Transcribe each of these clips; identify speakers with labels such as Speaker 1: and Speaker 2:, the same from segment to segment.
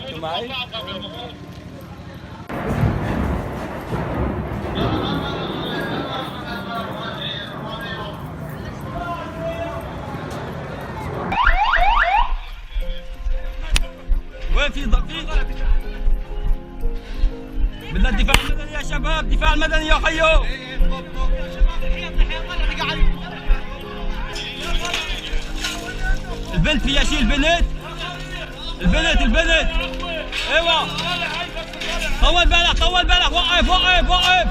Speaker 1: انتم معي؟ وين في بدنا الدفاع المدني يا شباب، الدفاع المدني يا خيو. البنت فيها شيء، البنت ايوه. طول بالك وقف.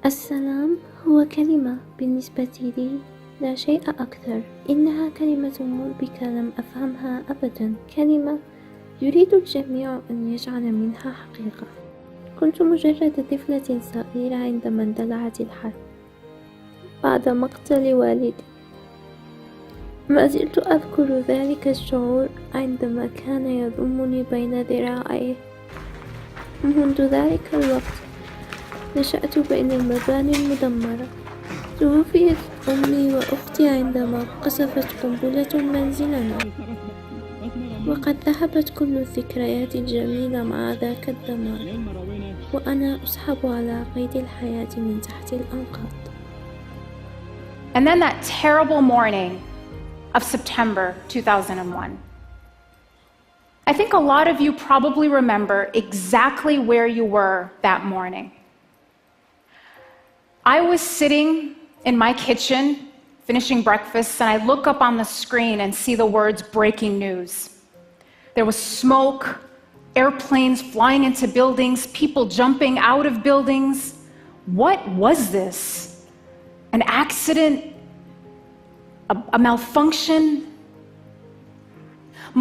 Speaker 2: السلام هو كلمة بالنسبة لي لا شيء أكثر. إنها كلمة مربكة لم أفهمها أبدا، كلمة يريد الجميع أن يجعل منها حقيقة. كنت مجرد طفلة صغيرة عندما اندلعت الحرب بعد مقتل والدي. ما زلت أذكر ذلك الشعور عندما كان يضمني بين ذراعيه. منذ ذلك الوقت نشأت بين المباني المدمرة. توفيت أمي وأختي عندما قصفت قنبلة منزلنا، وقد ذهبت كل الذكريات الجميلة مع ذاك الدمار، وأنا أسحب على قيد الحياة من تحت الأنقاض.
Speaker 3: And then that terrible morning of September 2001. I think a lot of you probably remember exactly where you were that morning. I was sitting in my kitchen, finishing breakfast, and I look up on the screen and see the words breaking news. There was smoke, airplanes flying into buildings, people jumping out of buildings. What was this? An accident? A malfunction?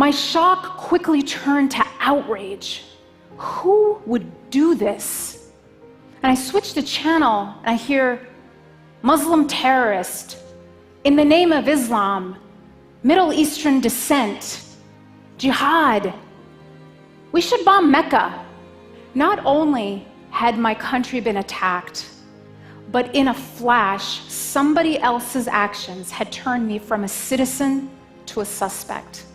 Speaker 3: My shock quickly turned to outrage. Who would do this? And I switched the channel and I hear Muslim terrorist, in the name of Islam, Middle Eastern descent, jihad. We should bomb Mecca. Not only had my country been attacked, but in a flash, somebody else's actions had turned me from a citizen to a suspect.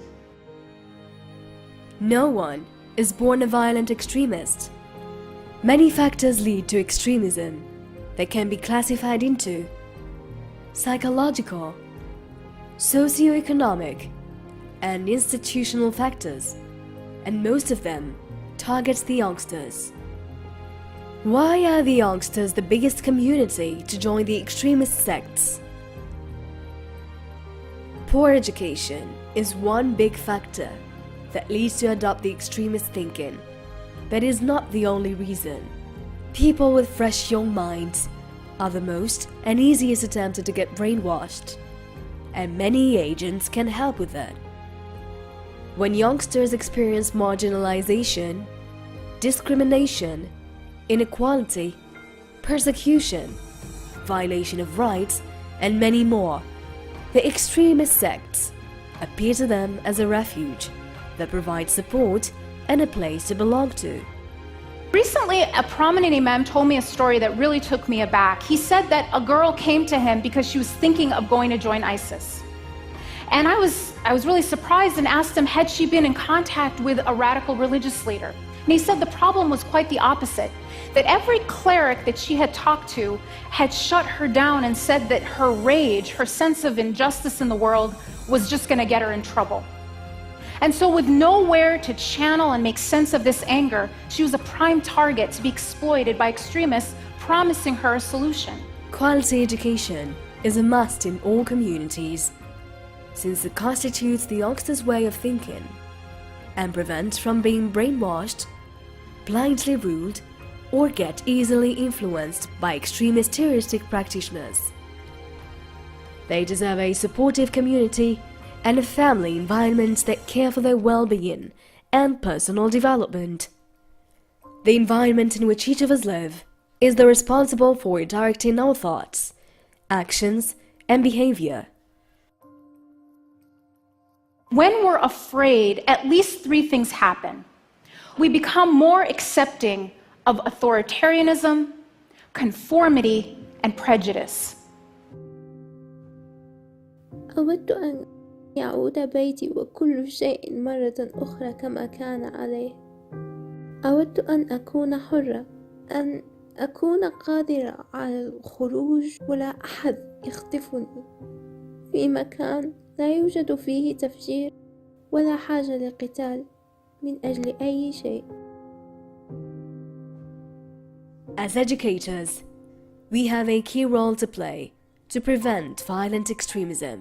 Speaker 4: No one is born a violent extremist. Many factors lead to extremism that can be classified into psychological, socio-economic, and institutional factors, and most of them target the youngsters. Why are the youngsters the biggest community to join the extremist sects? Poor education is one big factor that leads to adopt the extremist thinking, but is not the only reason. People with fresh young minds are the most and easiest attempted to get brainwashed, and many agents can help with that. When youngsters experience marginalization, discrimination, inequality, persecution, violation of rights, and many more, the extremist sects appear to them as a refuge that provides support and a place to belong to.
Speaker 3: Recently, a prominent imam told me a story that really took me aback. He said that a girl came to him because she was thinking of going to join ISIS. And I was really surprised and asked him, had she been in contact with a radical religious leader? And he said the problem was quite the opposite, that every cleric that she had talked to had shut her down and said that her rage, her sense of injustice in the world, was just going to get her in trouble. And so with nowhere to channel and make sense of this anger, she was a prime target to be exploited by extremists promising her a solution.
Speaker 4: Quality education is a must in all communities, since it constitutes the youngster's way of thinking and prevents from being brainwashed, blindly ruled, or get easily influenced by extremist terroristic practitioners. They deserve a supportive community and a family environment that care for their well-being and personal development. The environment in which each of us live is the responsible for directing our thoughts, actions, and behavior.
Speaker 3: When we're afraid, at least three things happen. We become more accepting of authoritarianism, conformity, and prejudice.
Speaker 2: أود أن يعود بيتي وكل شيء مرة أخرى كما كان عليه. أود أن أكون حرة، أن أكون قادرة على الخروج ولا أحد يخطفني في مكان لا يوجد فيه تفجير ولا حاجة لقتال من أجل أي شيء.
Speaker 4: As educators, we have a key role to play to prevent violent extremism.